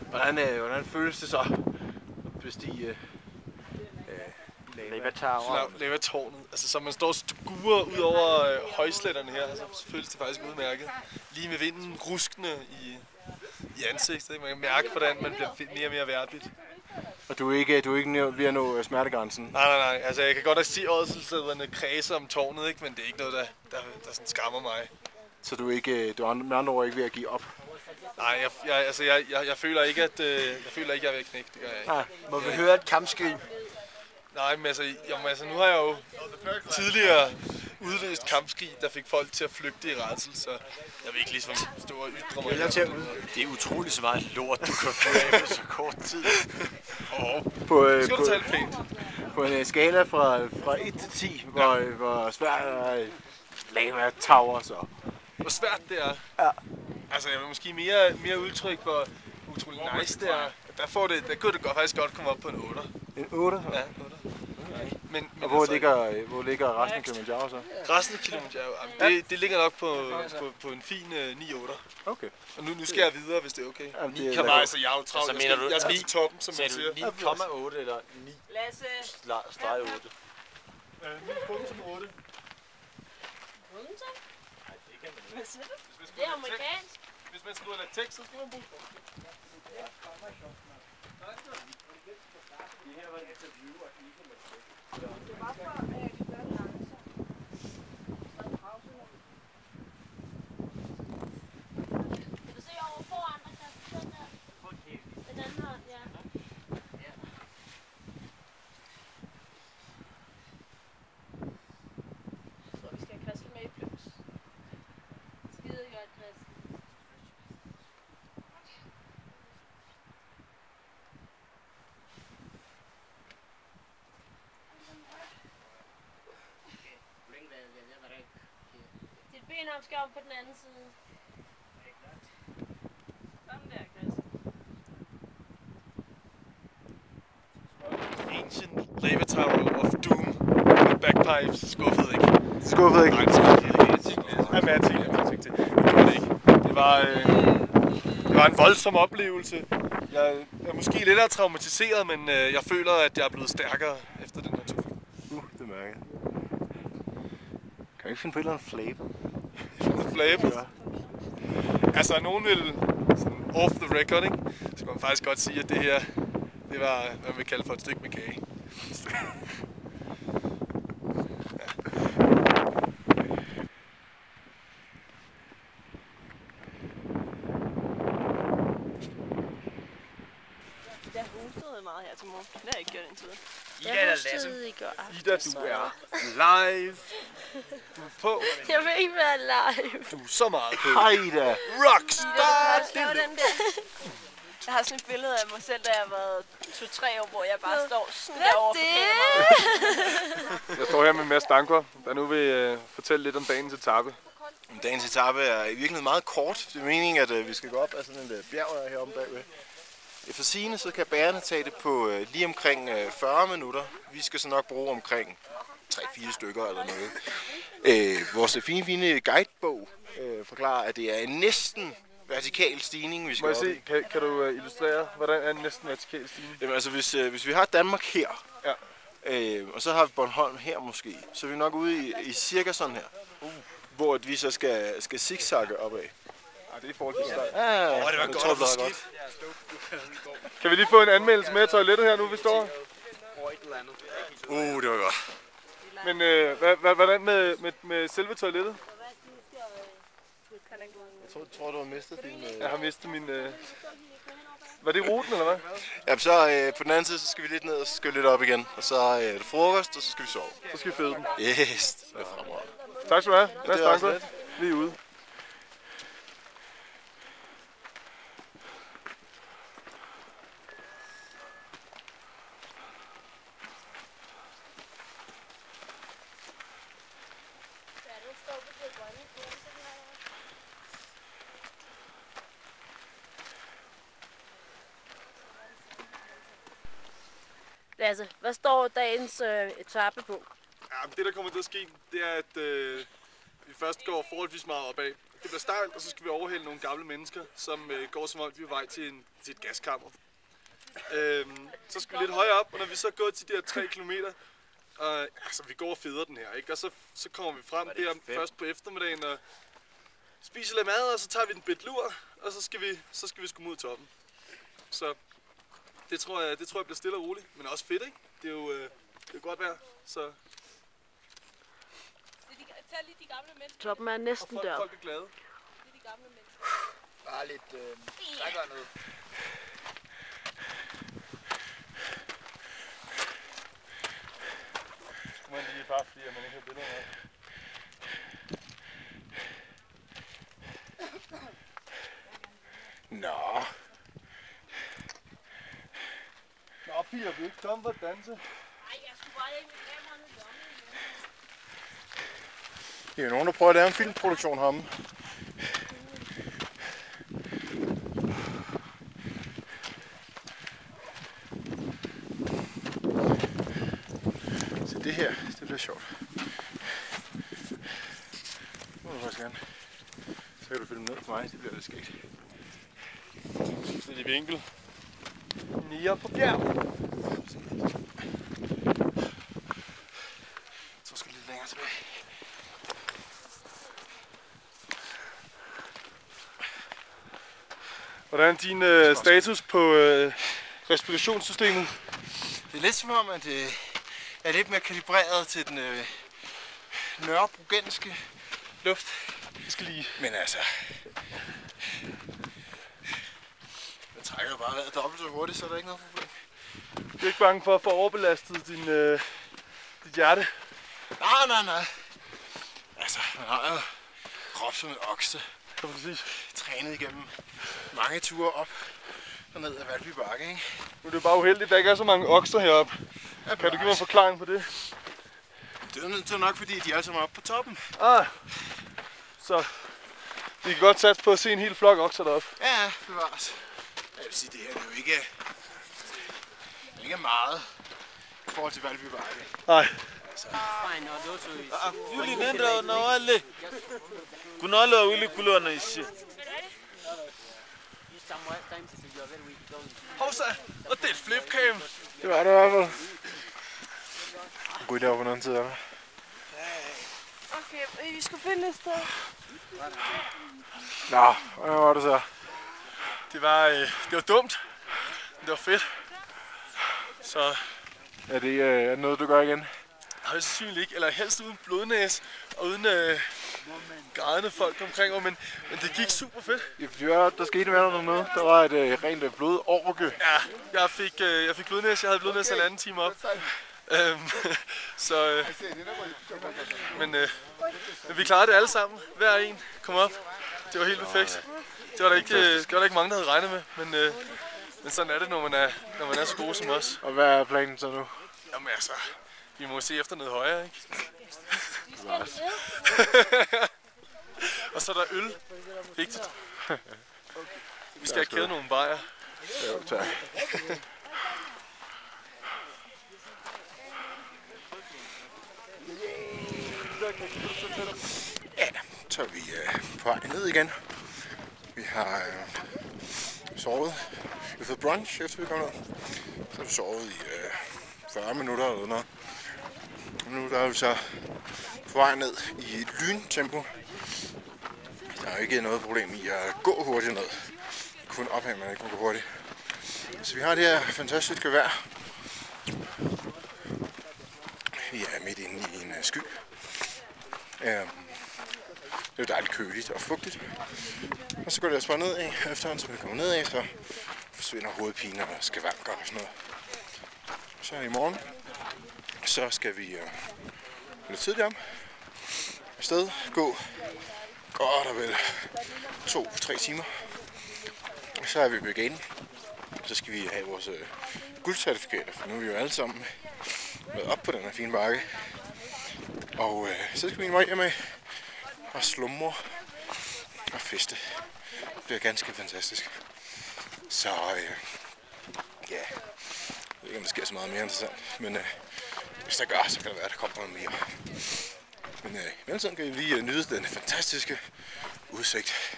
Hvordan føles det så at bestige Lavatårnet? Altså, så man står og stugurer ud over højsletterne her, så føles det faktisk udmærket. Lige med vinden ruskende i ansigtet, ikke? Man kan mærke, hvordan man bliver mere og mere værdigt. Og du er ikke ved at nå smertegrænsen? Nej. Altså, jeg kan godt se ådselsæderne kredse om tårnet, ikke? Men det er ikke noget, der sådan skammer mig. Så du er med andre ord ikke ved at give op? Nej, jeg føler ikke, at jeg er ved at knække. Det gør jeg ikke. Nej. Må vi høre et kampskrig? Nej, men altså, nu har jeg jo tidligere udløst kampskrig, der fik folk til at flygte i rædsel, så jeg vil ikke ligesom stå og ytre mig. Det er utroligt så meget lort, du kan fyre af på så kort tid. Skal du tale pænt? På en skala fra 1 til 10, hvor svært er Lava Tower så? Hvor svært det er? Ja. Altså, jeg vil måske mere udtryk, hvor utrolig nice det er. Der kunne det faktisk godt komme op på en 8. En 8? Ja, 8. Men og hvor ligger resten af Kilimanjaro så? Resten af Kilimanjaro, det ligger nok på en fin 9-8. Okay. Og nu skal jeg videre, hvis det er okay. Jamen, jeg er jo travlt. Altså, jeg skal til toppen, som man siger. 9,8 eller 9 streg 8? 9,8. Hvad siger du? Det er amerikansk. Hvis man skal ud og lade tekst, så skal man bruge det. Det var for at gøre lancer. Kan du se over foran, der kan den der? Den anden hånd, ja. Så vi skal have Christel med i plus. Skide godt, Christel. Dit ben op skal op på den anden side. Sådan der, Christel. Ancient Lava Tower of Doom med bagpipes. Skuffede ikke. Skuffede ikke? Nej, det skuffede ikke. Jeg tænkte til. Det gjorde det ikke. Det var en voldsom oplevelse. Jeg er måske lidt traumatiseret, men jeg føler, at jeg er blevet stærkere efter den her tur. Det mærker jeg. Kan du ikke finde på et eller andet flavor? Flavor? Altså, nogen vil sådan off the record, ikke? Så kan man faktisk godt sige, at det her, det var, hvad man vil kalde for et stykke med kage. Jeg hostede meget her til morgen. Det har jeg ikke gjort indtil. Jeg hostede i går aften. Ida, du er live. Du er på. Jeg vil ikke være live. Du er så meget på. Hej Ida! Rockstar! Jeg har sådan et billede af mig selv, da jeg var 2-3 år, hvor jeg bare står sådan derovre for kameraet. Jeg står her med Mads Dankor, der nu vil fortælle lidt om dagens etape. Dagens etape er i virkeligheden meget kort. Det er meningen, at vi skal gå op ad sådan en bjerg heromme bagved. For sigende så kan bærerne tage det på lige omkring 40 minutter. Vi skal så nok bruge omkring 3-4 stykker eller noget. Vores fine guidebog forklarer, at det er en næsten vertikal stigning, vi skal op i. Kan du illustrere, hvordan er en næsten vertikal stigning? Jamen altså, hvis vi har Danmark her, ja. Og så har vi Bornholm her måske, så er vi nok ude i cirka sådan her. Hvor at vi så skal zigzagge opad. Ja, det er forholdsvis stejlt. Ja, det var godt og skidt. Kan vi lige få en anmeldelse med af toilettet her nu, vi står? Det var godt. Men hvordan med selve toilettet? Jeg tror, du har mistet din... Jeg har mistet min... Var det ruten, eller hvad? Ja, så på den anden side, så skal vi lidt ned og skylle lidt op igen. Og så er det frokost, og så skal vi sove. Så skal vi føde den. Yes, det er fremragende. Tak skal du have. Ja, det er også lidt. Vi er ude. Lasse, hvad står dagens etape på? Ja, det der kommer til at ske, det er, at vi først går forholdsvis meget opad. det bliver stejlt, og så skal vi overhælde nogle gamle mennesker, som går som om vi er på vej til et gaskammer. Så skal vi lidt højere op, og når vi så går til de her 3 kilometer, altså vi går og feder den her, ikke? Og så kommer vi frem der først på eftermiddagen og spiser lidt mad, og så tager vi en bit lur, og så skal vi sgu mod toppen. Så det tror jeg bliver stille og roligt, men også fedt, ikke? Det er jo godt vejr, så... Tag lige de gamle mennesker. Toppen er næsten der. Folk er glade. Det er de gamle mennesker. Bare lidt trækker ned. Skulle man lige bare fordi, at man ikke har billeder med. Nå. Nå, piger, vi er ikke tomme for at danse. Nej, jeg skulle bare ikke med kameraet i lommen. Det er jo nogen, der prøver at lave en filmproduktion heromme. Så det her, det bliver sjovt. Nu vil jeg faktisk gerne. Så kan du følge med på mig, det bliver lidt skægt. Så er det vinkel. Nier på bjerg. Så skal vi lidt længere tilbage. Hvordan er din status på respirationssystemet? Det er lidt som om, at jeg er lidt mere kalibreret til den nørrebrogenske luft. Jeg skal lige... Men altså... Jeg trækker jo bare vejret dobbelt så hurtigt, så er der ikke noget problem. Du er ikke bange for at få overbelastet dit hjerte? Nej. Altså, man har jo krop som en okse. Kan man sige. Trænet igennem mange ture op og ned ad Valby Bakke, ikke? Nu er det bare uheldigt, at der ikke er så mange okser heroppe. Ja, kan du give mig en forklaring på det? Det er nok fordi, de er alle sammen oppe på toppen. Så vi kan godt satse på at se en hel flok okser deroppe. Ja, bevares. Jeg vil sige, det her er jo ikke meget i forhold til Valby Bakke. Nej. Yuli nenda na wale. Kuna wale wawili kule wanaishi. Hovsa, og det er et flipcam. Det var det i hvert fald. Gå derovre på den anden side af mig. Okay, vi skal finde et sted. Nå, hvad var det så? Det var dumt. Det var fedt. Så Er det noget, du gør igen? højst sandsynligt ikke, eller helst uden blodnæs og uden grædende folk omkring mig, men det gik super fedt. Ja, der skete med noget. Der var et rent blodorke. Ja, jeg fik blodnæs. Jeg havde blodnæs 1,5 time op. Men vi klarede det alle sammen. Hver en kom op. Det var helt perfekt. Det var der ikke mange, der havde regnet med, men sådan er det, når man er så gode som os. Og hvad er planen så nu? Jamen altså, vi må se efter noget højere, ikke? Og så er der øl. Vigtigt. Vi skal have kædet nogle bajer. Jo, tak. Ja, så er vi på vej ned igen. Vi har sovet. Vi har fået brunch, efter vi kom ned. Så har vi sovet i 40 minutter eller noget. Og nu der er vi så på vej ned i et lyntempo. Der er jo ikke noget problem i at gå hurtigt ned. Kun op, man ikke må gå hurtigt. Så vi har det her fantastiske vejr. Vi er midt inde i en sky. Det er jo dejligt køligt og fugtigt. Og så går det altså bare nedad. Efterhånden, som vi kommer nedad, så forsvinder hovedpiner og skavanker og sådan noget. Så i morgen, så skal vi lidt tidligt om. Afsted, gå godt og vel 2-3 timer. Og så er vi på igen. Så skal vi have vores guldcertifikater, for nu er vi jo alle sammen med op på den her fine bakke. Og så skal vi bare hjem med og slumre og feste. Det bliver ganske fantastisk. Så ja, jeg ved ikke, om der sker så meget mere interessant, men hvis der gør, så kan det være, at der kommer noget mere. Men i mellemtiden kan vi lige nyde den fantastiske udsigt.